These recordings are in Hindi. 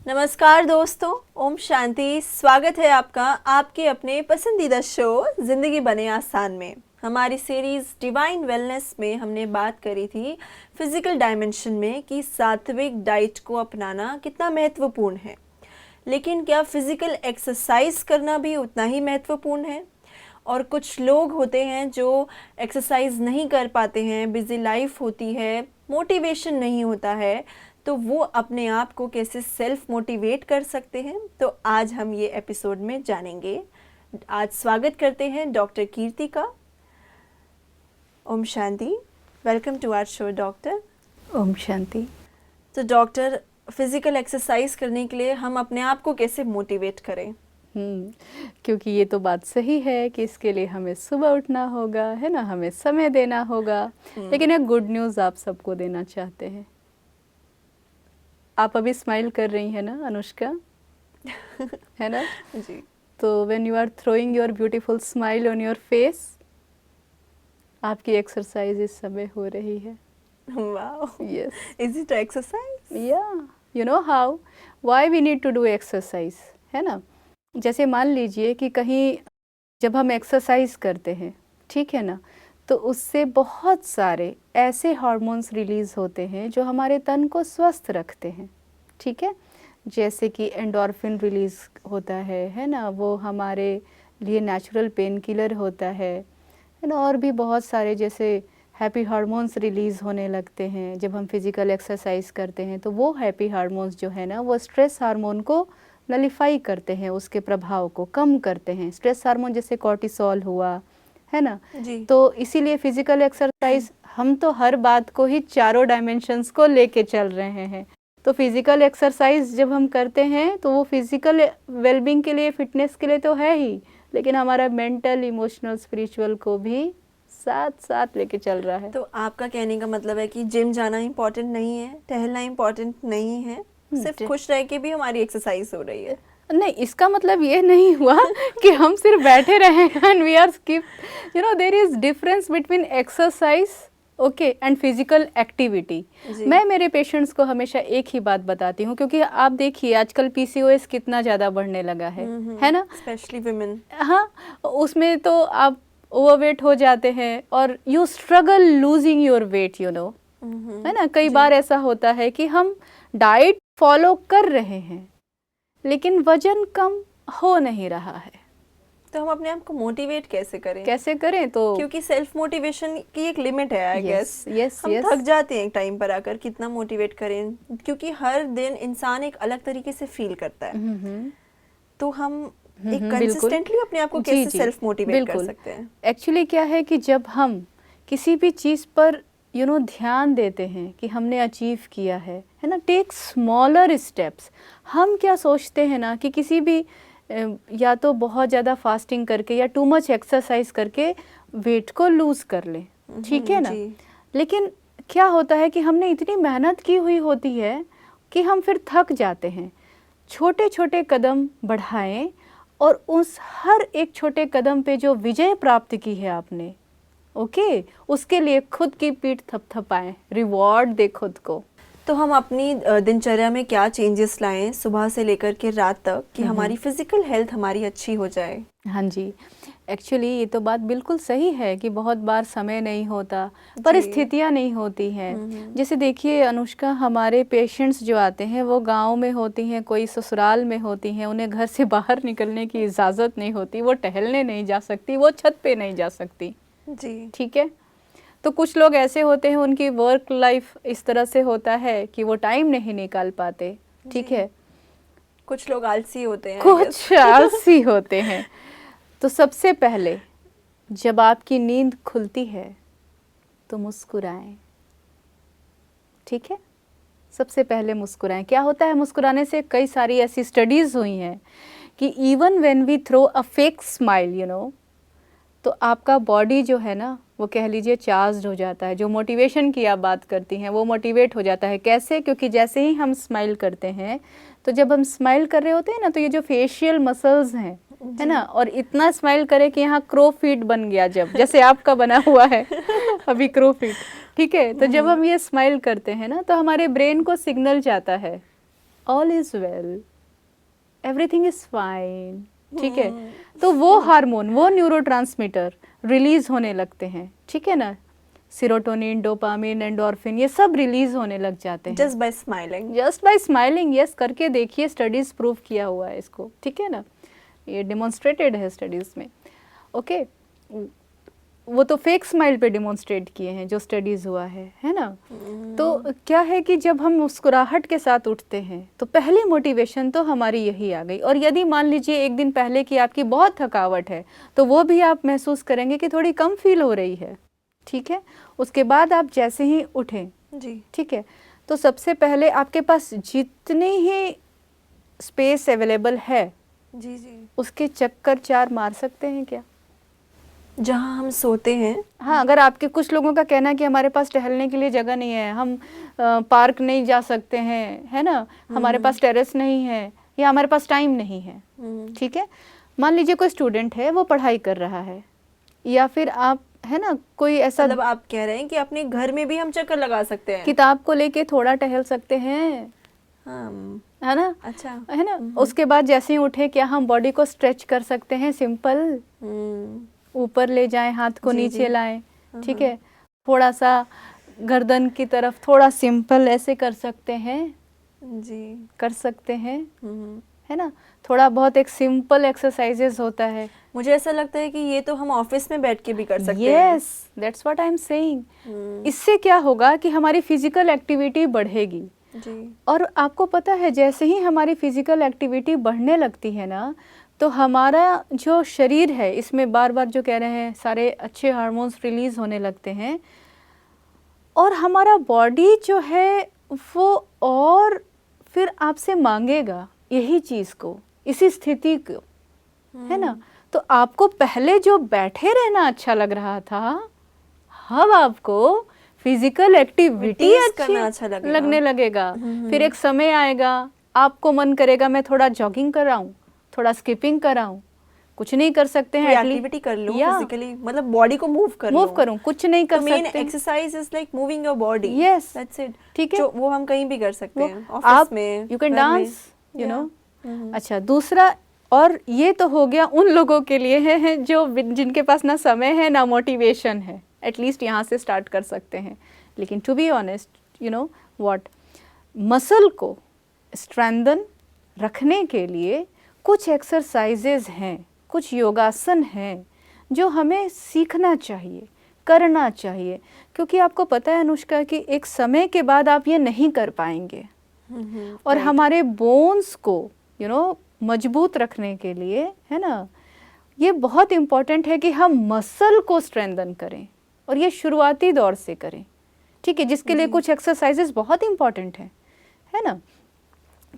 नमस्कार दोस्तों, ओम शांति। स्वागत है आपका आपके अपने पसंदीदा शो जिंदगी बने आसान में। हमारी सीरीज डिवाइन वेलनेस में हमने बात करी थी फिजिकल डायमेंशन में कि सात्विक डाइट को अपनाना कितना महत्वपूर्ण है, लेकिन क्या फिजिकल एक्सरसाइज करना भी उतना ही महत्वपूर्ण है? और कुछ लोग होते हैं जो एक्सरसाइज नहीं कर पाते हैं, बिजी लाइफ होती है, मोटिवेशन नहीं होता है, तो वो अपने आप को कैसे सेल्फ मोटिवेट कर सकते हैं, तो आज हम ये एपिसोड में जानेंगे। आज स्वागत करते हैं डॉक्टर कीर्ति का। ओम शांति, welcome to our show doctor. ओम शांति। तो डॉक्टर, फिजिकल एक्सरसाइज करने के लिए हम अपने आप को कैसे मोटिवेट करें? क्योंकि ये तो बात सही है कि इसके लिए हमें सुबह उठना होगा, है ना, हमें समय देना होगा। लेकिन एक गुड न्यूज़ आप सबको देना चाहते हैं। आप अभी स्माइल कर रही हैं ना अनुष्का, है ना? जी। तो when you are throwing your beautiful smile on your face, आपकी एक्सरसाइज इस समय हो रही है। Wow, yes, is it exercise? या you know how why we need to do exercise, है ना? जैसे मान लीजिए कि कहीं जब हम एक्सरसाइज करते हैं, ठीक है ना, तो उससे बहुत सारे ऐसे हार्मोन्स रिलीज़ होते हैं जो हमारे तन को स्वस्थ रखते हैं, ठीक है। जैसे कि एंडोर्फिन रिलीज़ होता है ना, वो हमारे लिए नेचुरल पेन किलर होता है ना। और भी बहुत सारे जैसे हैप्पी हार्मोन्स रिलीज़ होने लगते हैं जब हम फिज़िकल एक्सरसाइज करते हैं। तो वो हैप्पी हार्मोन्स जो है ना, वो स्ट्रेस हार्मोन को नलिफाई करते हैं, उसके प्रभाव को कम करते हैं। स्ट्रेस हार्मोन जैसे कॉर्टिसोल हुआ, है ना जी। तो इसीलिए फिजिकल एक्सरसाइज, हम तो हर बात को ही चारों डायमेंशंस को लेके चल रहे हैं। तो फिजिकल एक्सरसाइज जब हम करते हैं तो वो फिजिकल वेलबींग के लिए, फिटनेस के लिए तो है ही, लेकिन हमारा मेंटल, इमोशनल, स्पिरिचुअल को भी साथ साथ लेके चल रहा है। तो आपका कहने का मतलब है कि जिम जाना इम्पोर्टेंट नहीं है, टहलना इम्पोर्टेंट नहीं है, सिर्फ खुश रह के भी हमारी एक्सरसाइज हो रही है? नहीं, इसका मतलब ये नहीं हुआ कि हम सिर्फ बैठे रहे and we are skip. You know there is difference between exercise, okay, and physical activity. मैं मेरे पेशेंट्स को हमेशा एक ही बात बताती हूँ, क्योंकि आप देखिए आजकल पीसीओएस कितना ज़्यादा बढ़ने लगा है ना, स्पेशली विमेन। हाँ, उसमें तो आप ओवरवेट हो जाते हैं और you struggle losing your weight, you know, है ना। कई बार ऐसा होता है कि हम डाइट फॉलो कर रहे हैं लेकिन वजन कम हो नहीं रहा है। तो हम अपने आप को मोटिवेट कैसे करें? तो क्योंकि सेल्फ मोटिवेशन की एक लिमिट है, आई गेस। यस, हम थक जाते हैं एक टाइम पर आकर, कितना मोटिवेट करें, क्योंकि हर दिन इंसान एक अलग तरीके से फील करता है। तो हम एक कंसिस्टेंटली अपने आप को कैसे सेल्फ मोटिवेट कर सकते हैं? एक्चुअली क्या है कि जब हम किसी भी चीज़ पर ध्यान देते हैं कि हमने अचीव किया है ना, टेक स्मॉलर स्टेप्स। हम क्या सोचते हैं ना कि किसी भी या तो बहुत ज़्यादा फास्टिंग करके या टू मच एक्सरसाइज करके वेट को लूज़ कर लें, ठीक है ना। लेकिन क्या होता है कि हमने इतनी मेहनत की हुई होती है कि हम फिर थक जाते हैं। छोटे छोटे कदम बढ़ाएं और उस हर एक छोटे कदम पे जो विजय प्राप्त की है आपने, ओके, उसके लिए खुद की पीठ थपथपाएं, रिवॉर्ड दे खुद को। तो हम अपनी दिनचर्या में क्या चेंजेस लाएं सुबह से लेकर के रात तक कि हमारी फिजिकल हेल्थ हमारी अच्छी हो जाए? हाँ जी, एक्चुअली ये तो बात बिल्कुल सही है कि बहुत बार समय नहीं होता, परिस्थितियाँ नहीं होती हैं। जैसे देखिए अनुष्का, हमारे पेशेंट्स जो आते हैं वो गांव में होती हैं, कोई ससुराल में होती हैं, उन्हें घर से बाहर निकलने की इजाज़त नहीं होती, वो टहलने नहीं जा सकती, वो छत पे नहीं जा सकती जी, ठीक है। तो कुछ लोग ऐसे होते हैं, उनकी वर्क लाइफ इस तरह से होता है कि वो टाइम नहीं निकाल पाते, ठीक है। कुछ लोग आलसी होते हैं, कुछ आलसी होते हैं। तो सबसे पहले जब आपकी नींद खुलती है तो मुस्कुराएं, ठीक है। सबसे पहले मुस्कुराएं। क्या होता है मुस्कुराने से? कई सारी ऐसी स्टडीज़ हुई हैं कि even when we throw a fake smile, you know, तो आपका बॉडी जो है ना, वो कह लीजिए चार्ज्ड हो जाता है। जो मोटिवेशन की आप बात करती हैं वो मोटिवेट हो जाता है। कैसे? क्योंकि जैसे ही हम स्माइल करते हैं, तो जब हम स्माइल कर रहे होते हैं ना, तो ये जो फेशियल मसल्स हैं, है ना, और इतना स्माइल करे कि यहाँ क्रो फीट बन गया, जब जैसे आपका बना हुआ है अभी क्रो फीट, ठीक है। तो जब हम ये स्माइल करते हैं ना, तो हमारे ब्रेन को सिग्नल जाता है all is well, everything is fine, ठीक है। तो वो हार्मोन, वो न्यूरोट्रांसमीटर रिलीज होने लगते हैं, ठीक है ना। सीरोटोनिन, डोपामिन, एंडोर्फिन, ये सब रिलीज होने लग जाते हैं just by smiling. Just by smiling. Yes, करके देखिए, स्टडीज प्रूव किया हुआ है इसको, ठीक है ना, ये डेमोन्स्ट्रेटेड है स्टडीज में। ओके, वो तो फेक स्माइल पे डेमोन्स्ट्रेट किए हैं जो स्टडीज हुआ है ना। तो क्या है कि जब हम मुस्कुराहट के साथ उठते हैं तो पहली मोटिवेशन तो हमारी यही आ गई। और यदि मान लीजिए एक दिन पहले की आपकी बहुत थकावट है तो वो भी आप महसूस करेंगे कि थोड़ी कम फील हो रही है, ठीक है। उसके बाद आप जैसे ही उठें जी, ठीक है, तो सबसे पहले आपके पास जितनी ही स्पेस अवेलेबल है जी, जी, उसके चक्कर 4 मार सकते हैं क्या? जहाँ हम सोते हैं। हाँ, अगर आपके कुछ लोगों का कहना है कि हमारे पास टहलने के लिए जगह नहीं है, हम पार्क नहीं जा सकते हैं, है ना, हमारे पास टेरेस नहीं है या हमारे पास टाइम नहीं है, ठीक है। मान लीजिए कोई स्टूडेंट है, वो पढ़ाई कर रहा है, या फिर आप, है ना, कोई ऐसा, मतलब आप कह रहे हैं कि अपने घर में भी हम चक्कर लगा सकते हैं। किताब को लेके थोड़ा टहल सकते हैं, हाँ, है ना, अच्छा, है ना। उसके बाद जैसे ही उठे, क्या हम बॉडी को स्ट्रेच कर सकते हैं, सिंपल, ऊपर ले जाएं, हाथ को जी, नीचे जी, लाएं, ठीक है, थोड़ा सा गर्दन की तरफ थोड़ा सिंपल ऐसे कर सकते हैं, जी, कर सकते हैं, है ना। थोड़ा बहुत एक सिंपल एक्सरसाइजेस होता है। मुझे ऐसा लगता है कि ये तो हम ऑफिस में बैठ के भी कर सकते हैं। Yes, that's what I am saying. इससे क्या होगा कि हमारी फिजिकल एक्टिविटी बढ़ेगी। जी, और आपको पता है, जैसे ही हमारी फिजिकल एक्टिविटी बढ़ने लगती है ना, तो हमारा जो शरीर है, इसमें बार बार जो कह रहे हैं सारे अच्छे हार्मोन्स रिलीज होने लगते हैं, और हमारा बॉडी जो है वो और फिर आपसे मांगेगा यही चीज़ को, इसी स्थिति को, है ना। तो आपको पहले जो बैठे रहना अच्छा लग रहा था, अब आपको फिजिकल एक्टिविटी करना अच्छा लगेगा। लगने लगेगा। फिर एक समय आएगा, आपको मन करेगा मैं थोड़ा जॉगिंग कराऊं, थोड़ा स्किपिंग कराऊं, कुछ नहीं कर सकते हैं, एक्टिविटी कर लूं फिजिकली, मतलब बॉडी को मूव करूं, कुछ नहीं कर सकते। Main exercise is like moving your body. Yes, that's it, ठीक है। जो वो हम कहीं भी कर सकते हैं, आप ऑफिस में, यू कैन घर में। Dance, you know. अच्छा, दूसरा, और ये तो हो गया उन लोगों के लिए है जो जिनके पास ना समय है ना मोटिवेशन है, एटलीस्ट यहाँ से स्टार्ट कर सकते हैं। लेकिन to be honest, you know what, muscle को स्ट्रेंथन रखने के लिए कुछ एक्सरसाइजेज हैं, कुछ योगासन हैं जो हमें सीखना चाहिए, करना चाहिए। क्योंकि आपको पता है अनुष्का कि एक समय के बाद आप ये नहीं कर पाएंगे। और हमारे बोन्स को यू नो मजबूत रखने के लिए, है ना, ये बहुत इम्पॉर्टेंट है कि हम मसल को स्ट्रेंथन करें, और ये शुरुआती दौर से करें, ठीक है, जिसके लिए कुछ एक्सरसाइजेस बहुत इम्पॉर्टेंट है ना।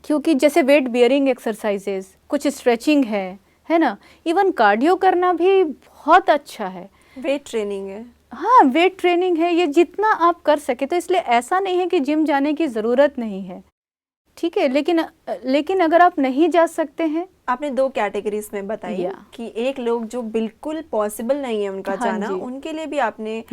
क्योंकि जैसे वेट बियरिंग एक्सरसाइजेस, कुछ स्ट्रेचिंग है ना, इवन कार्डियो करना भी बहुत अच्छा है। वेट ट्रेनिंग है। हाँ, वेट ट्रेनिंग है, ये जितना आप कर सके। तो इसलिए ऐसा नहीं है कि जिम जाने की ज़रूरत नहीं है, ठीक है, लेकिन अगर आप नहीं जा सकते हैं, आपने 2 कैटेगरीज में बताई कि एक लोग जो बिल्कुल पॉसिबल नहीं है उनका जाना, उनके लिए भी आपने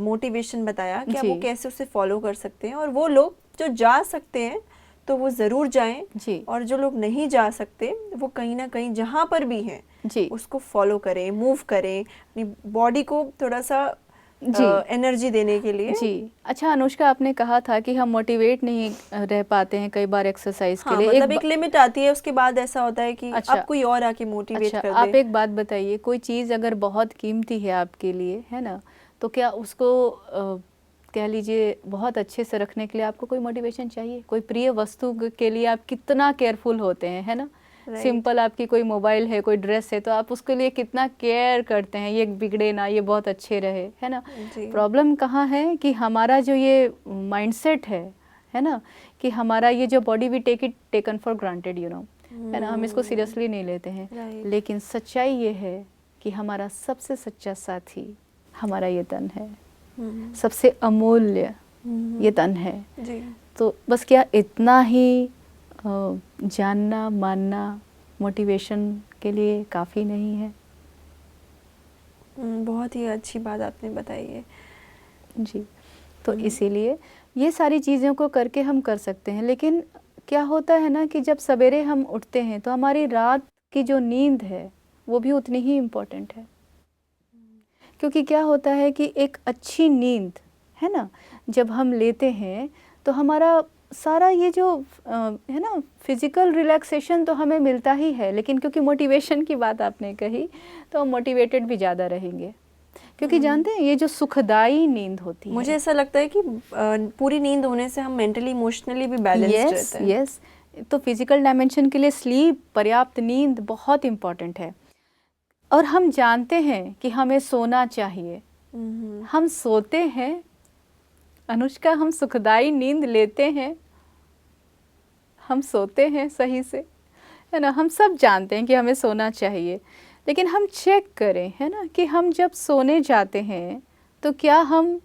मोटिवेशन बताया कि आप वो कैसे उसे फॉलो कर सकते हैं, और वो लोग जो जा सकते हैं तो वो ज़रूर जाएं, और जो लोग नहीं जा सकते वो कहीं ना कहीं जहाँ पर भी हैं उसको फॉलो करें, मूव करें, अपनी बॉडी को थोड़ा सा एनर्जी देने के लिए। जी, अच्छा अनुष्का, आपने कहा था कि हम मोटिवेट नहीं रह पाते हैं कई बार एक्सरसाइज के लिए। मतलब एक लिमिट आती है, उसके बाद ऐसा होता है कि अब कोई और आके मोटिवेट कर दे। आप एक बात बताइए, कोई चीज़ अगर बहुत कीमती है आपके लिए, है ना, तो क्या उसको कह लीजिए बहुत अच्छे से रखने के लिए आपको कोई मोटिवेशन चाहिए? कोई प्रिय वस्तु के लिए आप कितना केयरफुल होते हैं, है ना। सिंपल आपकी कोई मोबाइल है, कोई ड्रेस है, तो आप उसके लिए कितना केयर करते हैं, ये बिगड़े ना, ये बहुत अच्छे रहे, है ना। प्रॉब्लम कहाँ है कि हमारा जो ये माइंडसेट है ना, कि हमारा ये जो body we taken for granted, you know, है ना, हम इसको सीरियसली नहीं लेते हैं। लेकिन सच्चाई ये है कि हमारा सबसे सच्चा साथी हमारा ये तन है, सबसे अमूल्य ये तन है। तो बस क्या इतना ही जानना मानना मोटिवेशन के लिए काफ़ी नहीं है? बहुत ही अच्छी बात आपने बताई है जी। तो इसीलिए ये सारी चीज़ों को करके हम कर सकते हैं। लेकिन क्या होता है ना कि जब सवेरे हम उठते हैं तो हमारी रात की जो नींद है वो भी उतनी ही इम्पोर्टेंट है। क्योंकि क्या होता है कि एक अच्छी नींद है ना, जब हम लेते हैं तो हमारा सारा ये जो है ना फिजिकल रिलैक्सेशन तो हमें मिलता ही है, लेकिन क्योंकि मोटिवेशन की बात आपने कही तो हम मोटिवेटेड भी ज़्यादा रहेंगे। क्योंकि जानते हैं ये जो सुखदाई नींद होती मुझे है, ऐसा लगता है कि पूरी नींद होने से हम मेंटली इमोशनली भी बैलेंस्ड रहते हैं। यस, तो फिजिकल डायमेंशन के लिए स्लीप, पर्याप्त नींद बहुत इम्पॉर्टेंट है। और हम जानते हैं कि हमें सोना चाहिए, हम सोते हैं अनुष्का, हम सुखदाई नींद लेते हैं, हम सोते हैं सही से, है ना। हम सब जानते हैं कि हमें सोना चाहिए, लेकिन हम चेक करें है ना कि हम जब सोने जाते हैं तो क्या हम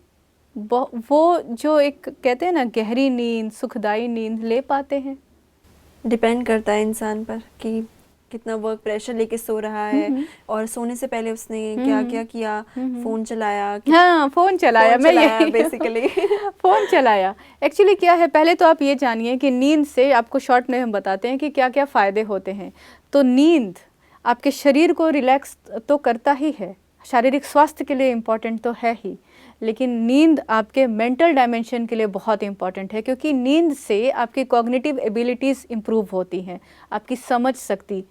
वो जो एक कहते हैं ना गहरी नींद, सुखदाई नींद ले पाते हैं। डिपेंड करता है इंसान पर कि कितना वर्क प्रेशर लेके सो रहा है और सोने से पहले उसने क्या क्या किया, फोन चलाया। हाँ, फोन चलाया, मैं यही बेसिकली फोन चलाया। एक्चुअली क्या है, पहले तो आप ये जानिए कि नींद से आपको शॉर्ट में हम बताते हैं कि क्या क्या फ़ायदे होते हैं। तो नींद आपके शरीर को रिलैक्स तो करता ही है, शारीरिक स्वास्थ्य के लिए इम्पॉर्टेंट तो है ही, लेकिन नींद आपके मेंटल डायमेंशन के लिए बहुत इम्पॉर्टेंट है। क्योंकि नींद से आपकी कॉग्निटिव एबिलिटीज़ इम्प्रूव होती हैं, आपकी समझ शक्ति,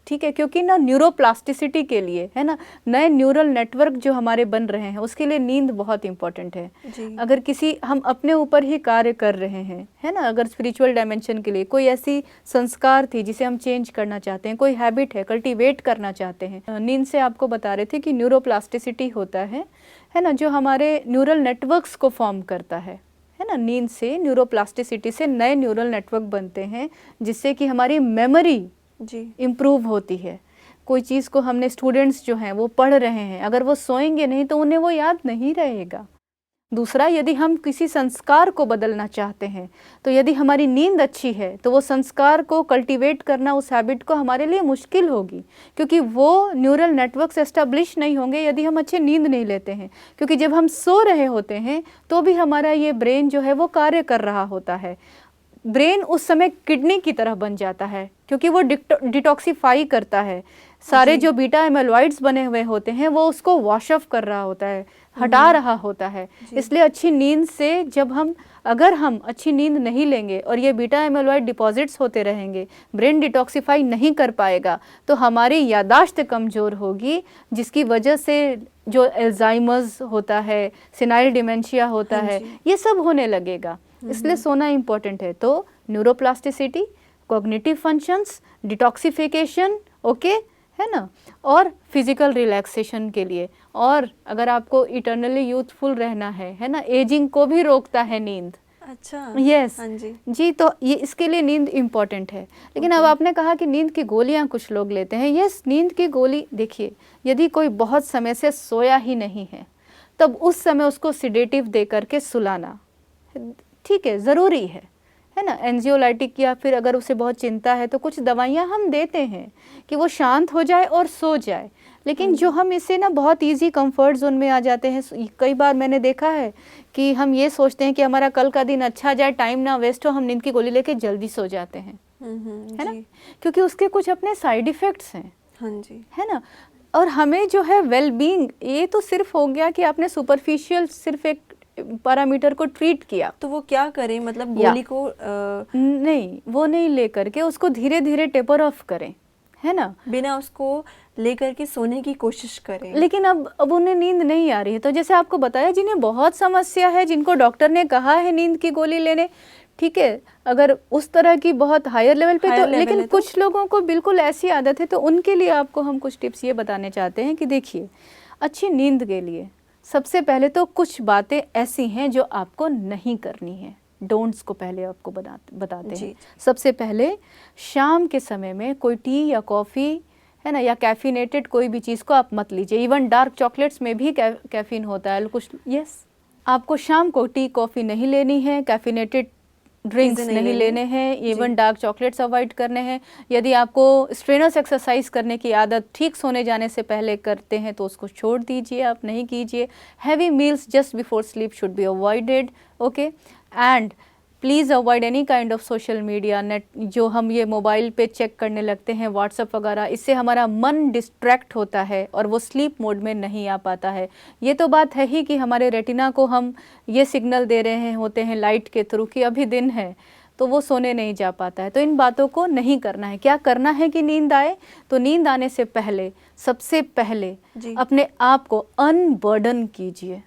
ठीक है। क्योंकि ना न्यूरोप्लास्टिसिटी के लिए है ना, नए न्यूरल नेटवर्क जो हमारे बन रहे हैं उसके लिए नींद बहुत इम्पॉर्टेंट है जी। अगर किसी हम अपने ऊपर ही कार्य कर रहे हैं है ना, अगर स्पिरिचुअल डायमेंशन के लिए कोई ऐसी संस्कार थी जिसे हम चेंज करना चाहते हैं, कोई हैबिट है कल्टीवेट करना चाहते हैं, नींद से आपको बता रहे थे कि न्यूरोप्लास्टिसिटी होता है ना, जो हमारे न्यूरल नेटवर्क्स को फॉर्म करता है ना। नींद से न्यूरोप्लास्टिसिटी से नए न्यूरल नेटवर्क बनते हैं जिससे कि हमारी मेमोरी जी इम्प्रूव होती है। कोई चीज़ को हमने, स्टूडेंट्स जो हैं वो पढ़ रहे हैं, अगर वो सोएंगे नहीं तो उन्हें वो याद नहीं रहेगा। दूसरा, यदि हम किसी संस्कार को बदलना चाहते हैं तो यदि हमारी नींद अच्छी है तो वो संस्कार को कल्टीवेट करना, उस हैबिट को हमारे लिए मुश्किल होगी, क्योंकि वो न्यूरल नेटवर्क्स एस्टेब्लिश नहीं होंगे यदि हम अच्छे नींद नहीं लेते हैं। क्योंकि जब हम सो रहे होते हैं तो भी हमारा ये ब्रेन जो है वो कार्य कर रहा होता है। ब्रेन उस समय किडनी की तरह बन जाता है क्योंकि वो डिटॉक्सिफाई करता है, सारे जो बीटा एमेलॉइड्स बने हुए होते हैं वो उसको वॉश ऑफ कर रहा होता है, हटा रहा होता है। इसलिए अच्छी नींद से अगर हम अच्छी नींद नहीं लेंगे और ये बीटा एमेलॉइड डिपॉजिट्स होते रहेंगे, ब्रेन डिटॉक्सिफाई नहीं कर पाएगा तो हमारी यादाश्त कमज़ोर होगी, जिसकी वजह से जो एल्जाइमर्स होता है, सेनाइल डिमेंशिया होता है, ये सब होने लगेगा। इसलिए सोना इम्पोर्टेंट है। तो neuroplasticity, cognitive functions, detoxification, okay है ना, और फिजिकल रिलैक्सेशन के लिए। और अगर आपको इटर्नली यूथफुल रहना है ना, एजिंग को भी रोकता है नींद। अच्छा, यस, हाँ जी जी, तो ये इसके लिए नींद इम्पॉर्टेंट है। लेकिन अब आपने कहा कि नींद की गोलियां कुछ लोग लेते हैं। यस, नींद की गोली, देखिए यदि कोई बहुत समय से सोया ही नहीं है तब उस समय उसको सिडेटिव दे करके सुलाना ठीक है, ज़रूरी है ना। एंजियोलाइटिक या फिर अगर उसे बहुत चिंता है तो कुछ दवाइयाँ हम देते हैं कि वो शांत हो जाए और सो जाए। लेकिन जो हम इससे ना बहुत इजी कंफर्ट जोन में आ जाते हैं। कई बार मैंने देखा है कि हम ये सोचते हैं कि हमारा कल का दिन अच्छा जाए, टाइम ना वेस्ट हो, हम नींद की गोली लेके जल्दी सो जाते हैं, है ना, क्योंकि उसके कुछ अपने साइड इफ़ेक्ट्स हैं। हाँ जी, है ना। और हमें जो है वेल बीइंग, ये तो सिर्फ हो गया कि आपने सुपरफिशियल सिर्फ एक पैरामीटर को ट्रीट किया। तो वो क्या करें, मतलब गोली को नहीं, वो नहीं लेकर के उसको धीरे धीरे टेपर ऑफ करें, है ना, बिना उसको लेकर के सोने की कोशिश करें। लेकिन अब उन्हें नींद नहीं आ रही है तो जैसे आपको बताया, जिन्हें बहुत समस्या है, जिनको डॉक्टर ने कहा है नींद की गोली लेने, ठीक है, अगर उस तरह की बहुत हायर लेवल पे तो, लेकिन कुछ लोगों को बिल्कुल ऐसी आदत है तो उनके लिए आपको हम कुछ टिप्स ये बताने चाहते हैं कि देखिए, अच्छी नींद के लिए सबसे पहले तो कुछ बातें ऐसी हैं जो आपको नहीं करनी है। डोंट्स को पहले आपको बताते हैं। सबसे पहले, शाम के समय में कोई टी या कॉफ़ी, है ना, या कैफिनेटेड कोई भी चीज़ को आप मत लीजिए। इवन डार्क चॉकलेट्स में भी कैफीन होता है कुछ। यस, आपको शाम को टी कॉफ़ी नहीं लेनी है, कैफिनेटेड ड्रिंक्स नहीं लेने हैं, इवन डार्क चॉकलेट्स अवॉइड करने हैं। यदि आपको स्ट्रेनर्स एक्सरसाइज करने की आदत ठीक सोने जाने से पहले करते हैं तो उसको छोड़ दीजिए, आप नहीं कीजिए। Heavy meals just before sleep should be avoided, okay. And please avoid any kind of social media, net जो हम ये मोबाइल पे चेक करने लगते हैं, व्हाट्सअप वगैरह, इससे हमारा मन डिस्ट्रैक्ट होता है और वो स्लीप मोड में नहीं आ पाता है। ये तो बात है ही कि हमारे रेटिना को हम ये सिग्नल दे रहे होते हैं लाइट के थ्रू कि अभी दिन है, तो वो सोने नहीं जा पाता है। तो इन बातों को नहीं करना है। क्या करना है कि नींद आए? तो नींद आने से पहले सबसे पहले जी। अपने आप को अनबर्डन कीजिए।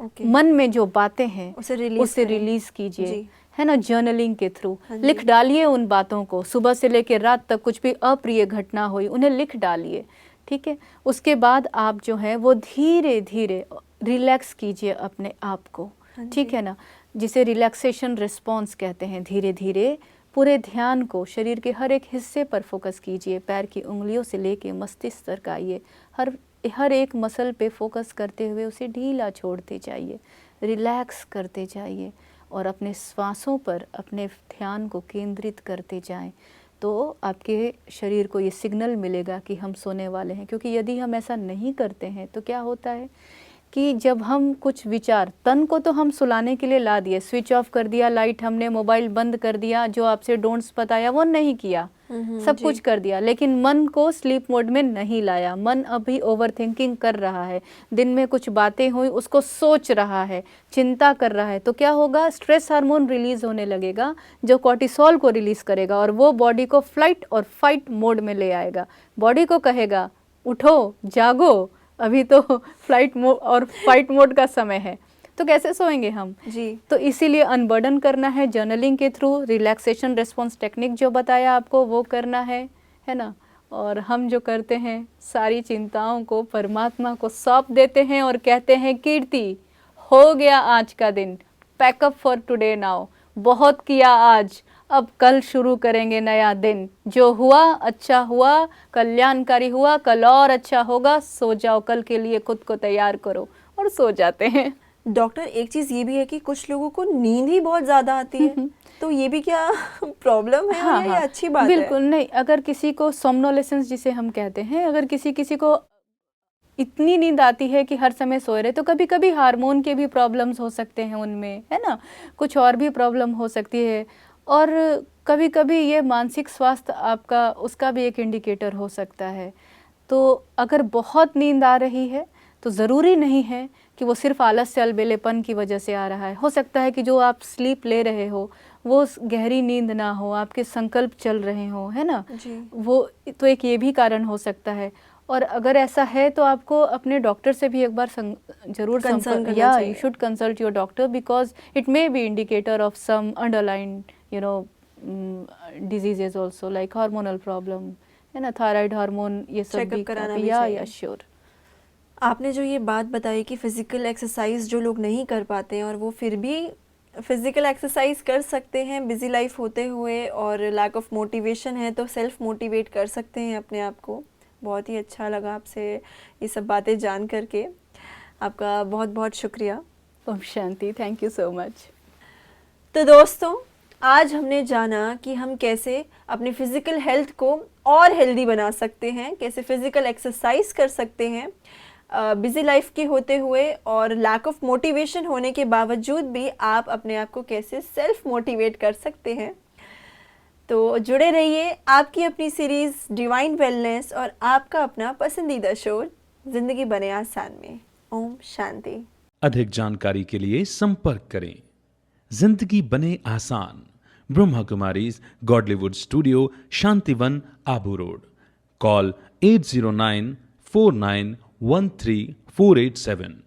ओके। मन में जो बातें हैं उसे उसे करें। रिलीज कीजिए, जी। है ना, जर्नलिंग के थ्रू हाँ जी। लिख डालिए उन बातों को। सुबह से लेकर रात तक कुछ भी अप्रिय घटना हुई उन्हें लिख डालिए, ठीक है। उसके बाद आप जो है वो धीरे धीरे रिलैक्स कीजिए अपने आप को, हाँ ठीक जी। है ना, जिसे रिलैक्सेशन रिस्पॉन्स कहते हैं। धीरे धीरे पूरे ध्यान को शरीर के हर एक हिस्से पर फोकस कीजिए। पैर की उंगलियों से लेके मस्तिष्क तक आइए, हर एक मसल पे फोकस करते हुए उसे ढीला छोड़ते जाइए, रिलैक्स करते जाइए और अपने श्वासों पर अपने ध्यान को केंद्रित करते जाएं। तो आपके शरीर को ये सिग्नल मिलेगा कि हम सोने वाले हैं। क्योंकि यदि हम ऐसा नहीं करते हैं तो क्या होता है कि जब हम कुछ विचार, तन को तो हम सुलाने के लिए ला दिए, स्विच ऑफ कर दिया लाइट, हमने मोबाइल बंद कर दिया, जो आपसे डोंट्स बताया वो नहीं किया, सब जी। कुछ कर दिया, लेकिन मन को स्लीप मोड में नहीं लाया। मन अभी ओवर थिंकिंग कर रहा है, दिन में कुछ बातें हुई उसको सोच रहा है, चिंता कर रहा है। तो क्या होगा? स्ट्रेस हार्मोन रिलीज होने लगेगा जो कॉर्टिसोल को रिलीज करेगा और वो बॉडी को फ्लाइट और फाइट मोड में ले आएगा। बॉडी को कहेगा उठो, जागो, अभी तो फ्लाइट मोड और फाइट मोड का समय है, तो कैसे सोएंगे हम? जी। तो इसीलिए अनबर्डन करना है जर्नलिंग के थ्रू, रिलैक्सेशन रेस्पॉन्स टेक्निक जो बताया आपको वो करना है ना। और हम जो करते हैं सारी चिंताओं को परमात्मा को सौंप देते हैं और कहते हैं कीर्ति हो गया आज का दिन, पैकअप फॉर टुडे नाउ, बहुत किया आज, अब कल शुरू करेंगे नया दिन। जो हुआ अच्छा हुआ, कल्याणकारी हुआ, कल और अच्छा होगा, सो जाओ, कल के लिए खुद को तैयार करो और सो जाते हैं। डॉक्टर, एक चीज़ ये भी है कि कुछ लोगों को नींद ही बहुत ज़्यादा आती है, तो ये भी क्या प्रॉब्लम है? हाँ या ये हाँ, अच्छी बात है? बिल्कुल नहीं। अगर किसी को सोमनोलेसेंस जिसे हम कहते हैं, अगर किसी को इतनी नींद आती है कि हर समय सोए रहे, तो कभी कभी हार्मोन के भी प्रॉब्लम्स हो सकते हैं उनमें, है ना, कुछ और भी प्रॉब्लम हो सकती है। और कभी कभी ये मानसिक स्वास्थ्य आपका, उसका भी एक इंडिकेटर हो सकता है। तो अगर बहुत नींद आ रही है तो ज़रूरी नहीं है कि वो सिर्फ आलस से अलबेलेपन की वजह से आ रहा है। हो सकता है कि जो आप स्लीप ले रहे हो वो गहरी नींद ना हो, आपके संकल्प चल रहे हो, है ना, जी। वो तो एक ये भी कारण हो सकता है। और अगर ऐसा है तो आपको अपने डॉक्टर से भी एक बार जरूर कंसर्न करना या चाहिए। You should consult your doctor, because it may be indicator of some underline diseases also, like hormonal problem, है ना, थायराइड हार्मोन, ये सब चेकअप भी कराना भी या चाहिए। श्योर। आपने जो ये बात बताई कि फिजिकल एक्सरसाइज जो लोग नहीं कर पाते हैं और वो फिर भी फिजिकल एक्सरसाइज कर सकते हैं बिजी लाइफ होते हुए, और लैक ऑफ मोटिवेशन है तो सेल्फ मोटिवेट कर सकते हैं अपने आप को। बहुत ही अच्छा लगा आपसे ये सब बातें जान करके। आपका बहुत बहुत शुक्रिया। Om Shanti, thank you so much. तो दोस्तों, आज हमने जाना कि हम कैसे अपनी फिजिकल हेल्थ को और हेल्दी बना सकते हैं, कैसे फिजिकल एक्सरसाइज कर सकते हैं बिजी लाइफ के होते हुए, और लैक ऑफ मोटिवेशन होने के बावजूद भी आप अपने आप को कैसे सेल्फ मोटिवेट कर सकते हैं। तो जुड़े रहिए आपकी अपनी सीरीज़ डिवाइन वेलनेस और आपका अपना पसंदीदा शो जिंदगी बने आसान में। ओम शांति। अधिक जानकारी के लिए संपर्क करें। जिंदगी बने आसान, Brahma Kumaris Godlywood studio, Shantivan, Abu road. Call 80949134887।